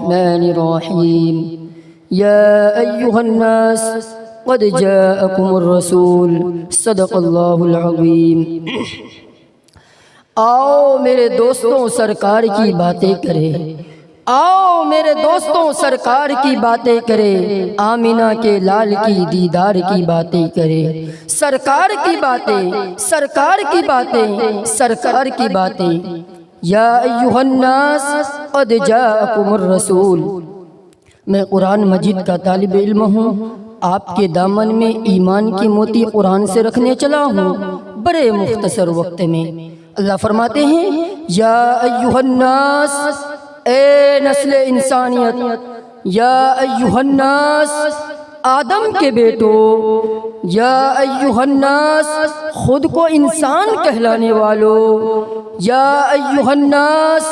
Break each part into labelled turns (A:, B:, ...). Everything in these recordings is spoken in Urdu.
A: الرحمن الرحیم یا ایہا الناس قد جاءکم الرسول صدق اللہ العظیم۔ آؤ میرے دوستوں سرکار کی باتیں کرے، آؤ میرے دوستوں سرکار کی باتیں کرے، آمینہ کے لال کی دیدار کی باتیں کرے، سرکار کی باتیں، سرکار کی باتیں، سرکار کی باتیں۔ یا ایہا الناس قد جاءکم الرسول۔ میں قرآن مجید کا طالب علم ہوں، آپ کے دامن میں ایمان کی موتی قرآن سے رکھنے چلا ہوں بڑے مختصر وقت میں۔ اللہ فرماتے ہیں یا ایہا الناس، اے نسل انسانیت، یا ایہا الناس، آدم کے بیٹو، یا ایہا الناس، خود کو انسان کہلانے والو، یا ایہا الناس،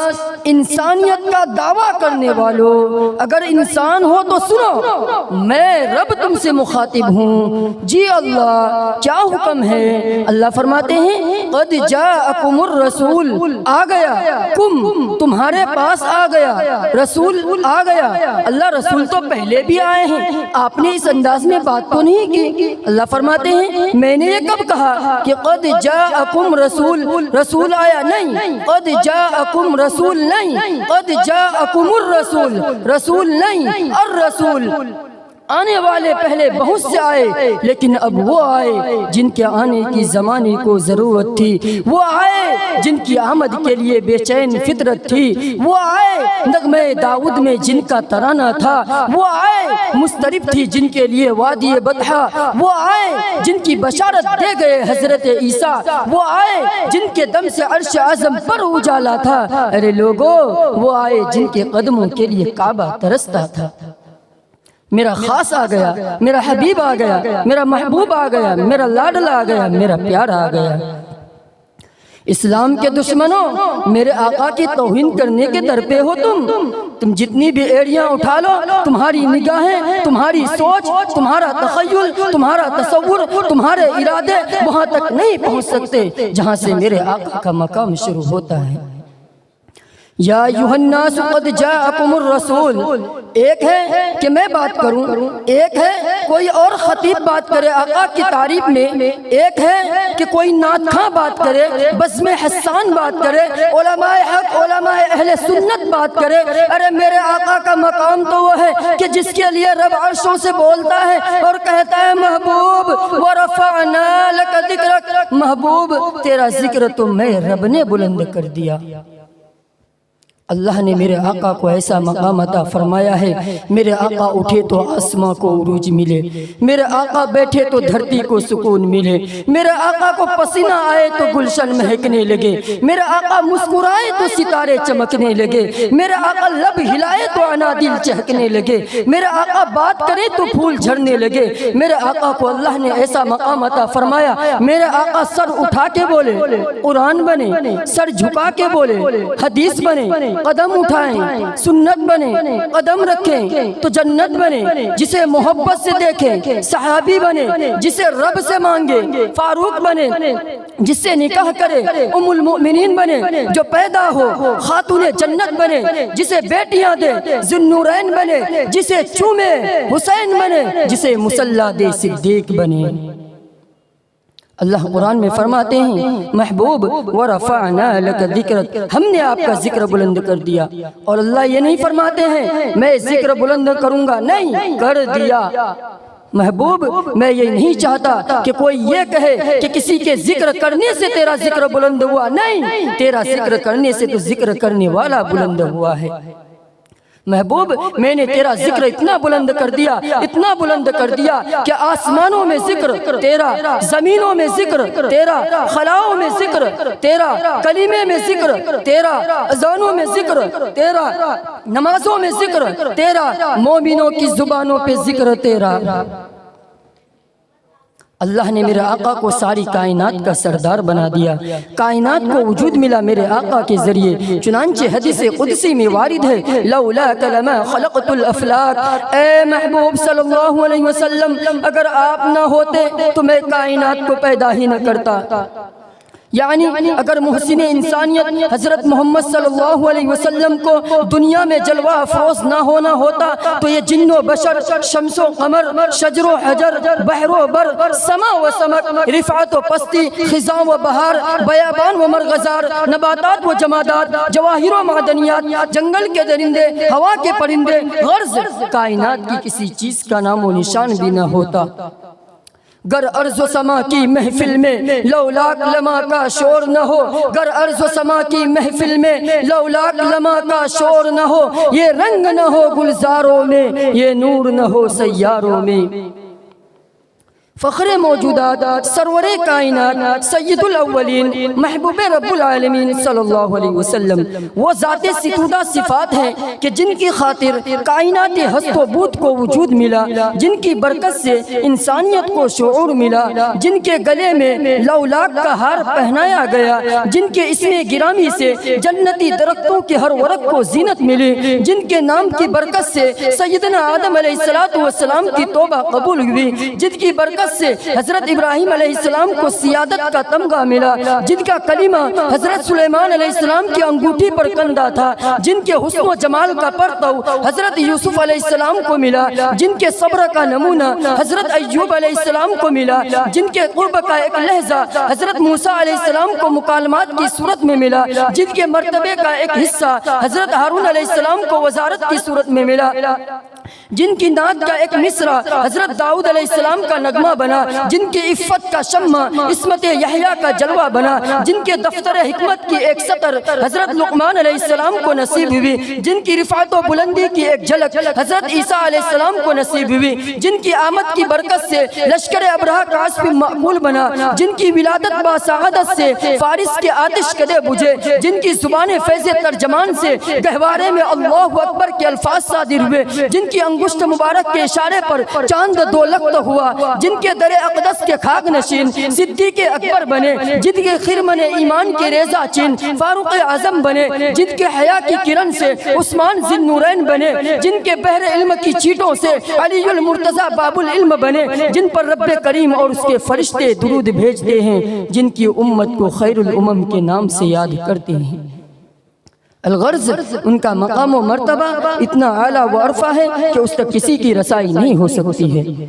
A: انسانیت کا دعویٰ کرنے والو، اگر انسان ہو تو سنو، میں رب تم سے مخاطب ہوں۔ جی اللہ، کیا حکم ہے؟ اللہ فرماتے ہیں قد جاءکم الرسول، آ گیا، کم تمہارے پاس آ گیا، رسول آ گیا۔ اللہ رسول تو پہلے بھی آئے ہیں، آپ نے اس انداز میں بات تو نہیں کی۔ اللہ فرماتے ہیں میں نے یہ کب کہا کہ قد جاءکم رسول، رسول آیا؟ نہیں، قد جاءکم رسول نہیں، قد جاءکم الرسول، رسول نہیں، الرسول۔ آنے والے پہلے بہت سے آئے، لیکن اب وہ آئے جن کے آنے کی زمانے کو ضرورت تھی، وہ آئے جن کی آمد کے لیے بے چین فطرت تھی، وہ آئے نغمہ داؤد میں جن کا ترانہ تھا، وہ آئے مسترب تھی جن کے لیے وادی بطحا، وہ آئے جن کی بشارت دے گئے حضرت عیسیٰ، وہ آئے جن کے دم سے عرش اعظم پر اجالا تھا۔ ارے لوگو، وہ آئے جن کے قدموں کے لیے کعبہ ترستا تھا۔ میرا خاص آ گیا، میرا حبیب آ گیا، میرا محبوب آ گیا، میرا لاڈلا آ گیا، میرا پیارا آ گیا۔ اسلام کے دشمنوں، میرے آقا کی توہین کرنے کے در پہ ہو تم جتنی بھی ایڑیاں اٹھا لو، تمہاری نگاہیں، تمہاری سوچ، تمہارا تخیل، تمہارا تصور، تمہارے ارادے وہاں تک نہیں پہنچ سکتے جہاں سے میرے آقا کا مقام شروع ہوتا ہے۔ یا ایھا الناس قد جاءکم الرسول، ایک ہے کہ میں بات کروں، ایک ہے کوئی اور خطیب بات کرے آقا کی تعریف میں، ایک ہے کہ کوئی نعت خواں بات کرے، بزم حسان بات کرے، علماء حق، علماء اہل سنت بات کرے۔ ارے میرے آقا کا مقام تو وہ ہے کہ جس کے لیے رب عرشوں سے بولتا ہے اور کہتا ہے محبوب ورفعنا لک ذکرک، محبوب تیرا ذکر تو میں رب نے بلند کر دیا۔ اللہ نے میرے آقا کو ایسا مقام عطا فرمایا ہے، میرے آقا اٹھے تو آسمان کو عروج ملے، میرے آقا بیٹھے تو دھرتی کو سکون ملے، میرے آقا کو پسینہ آئے تو گلشن مہکنے لگے، میرے آقا مسکرائے تو ستارے چمکنے لگے، میرے آقا لب ہلائے تو انادیل چہکنے لگے، میرے آقا بات کرے تو پھول جھڑنے لگے۔ میرے آقا کو اللہ نے ایسا مقام عطا فرمایا، میرے آقا سر اٹھا کے بولے قرآن بنے، سر جھکا کے بولے حدیث بنے، قدم اٹھائیں سنت بنے، قدم رکھیں تو جنت بنے، جسے محبت سے دیکھیں صحابی بنے، جسے رب سے مانگے فاروق بنے، جس سے نکاح کرے ام المؤمنین بنے، جو پیدا ہو خاتون جنت بنے، جسے بیٹیاں دے ذوالنورین بنے، جسے چومے حسین بنے، جسے مصلی دے صدیق بنے۔ اللہ قرآن میں فرماتے ہیں محبوب ورفعنا لک ذکرک، ہم نے آپ کا ذکر بلند کر دیا۔ اور اللہ یہ نہیں فرماتے ہیں میں ذکر بلند کروں گا، نہیں، کر دیا۔ محبوب میں یہ نہیں چاہتا کہ کوئی یہ کہے کہ کسی کے ذکر کرنے سے تیرا ذکر بلند ہوا، نہیں، تیرا ذکر کرنے سے تو ذکر کرنے والا بلند ہوا ہے۔ محبوب میں نے تیرا ذکر اتنا بلند کر دیا، اتنا بلند کر دیا کہ آسمانوں میں ذکر تیرا، زمینوں میں ذکر تیرا، خلاؤں میں ذکر تیرا، کلمے میں ذکر تیرا، اذانوں میں ذکر تیرا، نمازوں میں ذکر تیرا، مومنوں کی زبانوں پہ ذکر تیرا۔ اللہ نے میرے آقا کو ساری کائنات کا سردار بنا دیا، کائنات کو وجود ملا میرے آقا کے ذریعے، چنانچہ حدیث قدسی میں وارد ہے لولاک لما خلقت الافلاک، اے محبوب صلی اللہ علیہ وسلم اگر آپ نہ ہوتے تو میں کائنات کو پیدا ہی نہ کرتا۔ یعنی اگر محسن انسانیت حضرت محمد صلی اللہ علیہ وسلم کو دنیا میں جلوہ افروز نہ ہونا ہوتا تو یہ جن و بشر، شمس و قمر، شجر و حجر، بحر و بر، سما و سمک، رفعت و پستی، خزاں و بہار، بیابان و مرغزار، نباتات و جمادات، جواہر و معدنیات، جنگل کے درندے، ہوا کے پرندے، غرض کائنات کی کسی چیز کا نام و نشان بھی نہ ہوتا۔ گر ارض و سما کی محفل میں لولاک لمحہ کا شور نہ ہو، گر ارض و سما کی محفل میں لولاک لمحہ کا شور نہ ہو، یہ رنگ نہ ہو گلزاروں میں، یہ نور نہ ہو سیاروں میں۔ فخر موجودات، سرور کائنات، سید الاولین، محبوب رب العالمین صلی اللہ علیہ وسلم وہ ذات ستودہ صفات ہیں کہ جن کی خاطر کائنات ہست و بود کو وجود ملا، جن کی برکت سے انسانیت کو شعور ملا، جن کے گلے میں لولاک کا ہار پہنایا گیا، جن کے اسم گرامی سے جنتی درختوں کے ہر ورق کو زینت ملی، جن کے نام کی برکت سے سیدنا آدم علیہ السلام کی توبہ قبول ہوئی، جن کی برکت سے حضرت ابراہیم علیہ السلام کو سیادت کا تمغہ ملا، جن کا کلمہ حضرت سلیمان علیہ السلام کی انگوٹھی پر کندہ تھا، جن کے حسن و جمال کا پرتو حضرت یوسف علیہ السلام کو ملا، جن کے صبر کا نمونہ حضرت ایوب علیہ السلام کو ملا، جن کے قرب کا ایک لحظہ حضرت موسیٰ علیہ السلام کو مکالمات کی صورت میں ملا، جن کے مرتبے کا ایک حصہ حضرت ہارون علیہ السلام کو وزارت کی صورت میں ملا، جن کی نعت کا ایک مصرع حضرت داؤد علیہ السلام کا نغمہ بنا، جن کی عفت کا شمع عصمت یحییٰ کا جلوہ بنا، جن کے دفتر حکمت کی ایک سطر حضرت لقمان علیہ السلام کو نصیب ہوئی، جن کی رفعت و بلندی کی ایک جھلک حضرت عیسیٰ علیہ السلام کو نصیب ہوئی، جن کی آمد کی برکت سے لشکر ابرہہ کا عصف معقول بنا، جن کی ولادت باسعادت سے فارس کے آتش کدے بجھے، جن کی زبان فیض ترجمان سے گہوارے میں اللہ اکبر کے الفاظ صادر ہوئے، جن کی انگشت مبارک کے اشارے پر چاند دو لخت ہوا، جن کے در اقدس کے خاک نشین صدیق اکبر بنے، جن کے خرمن ایمان کے ریزہ چین فاروق اعظم بنے، جن کے حیا کی کرن سے عثمان ذی النورین بنے، جن کے بحر علم کی چیٹوں سے علی المرتضی باب العلم بنے، جن پر رب کریم اور اس کے فرشتے درود بھیجتے ہیں، جن کی امت کو خیر الامم کے نام سے یاد کرتے ہیں۔ الغرض ان کا مقام و مرتبہ اتنا اعلیٰ و عرفہ ہے کہ اس تک کسی کی رسائی نہیں ہو سکتی ہے۔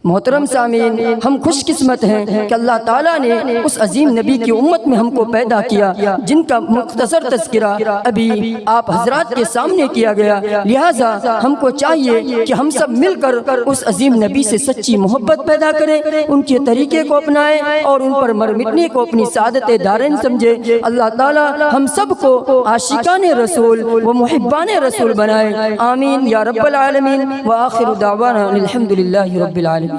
A: محترم سامعین، ہم خوش قسمت ہیں کہ اللہ تعالیٰ نے اس عظیم نبی کی امت میں ہم کو پیدا کیا جن کا مختصر تذکرہ ابھی آپ حضرات کے سامنے کیا گیا، لہٰذا ہم کو چاہیے کہ ہم سب مل کر اس عظیم نبی سے سچی محبت پیدا کریں، ان کے طریقے کو اپنائیں اور ان پر مر مٹنے کو اپنی سعادت دارین سمجھیں۔ اللہ تعالیٰ ہم سب کو عاشقان رسول و محبان رسول بنائے، آمین یا رب العالمین، وآخر دعوانا الحمدللہ رب العالمین۔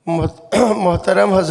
B: محترم حضرت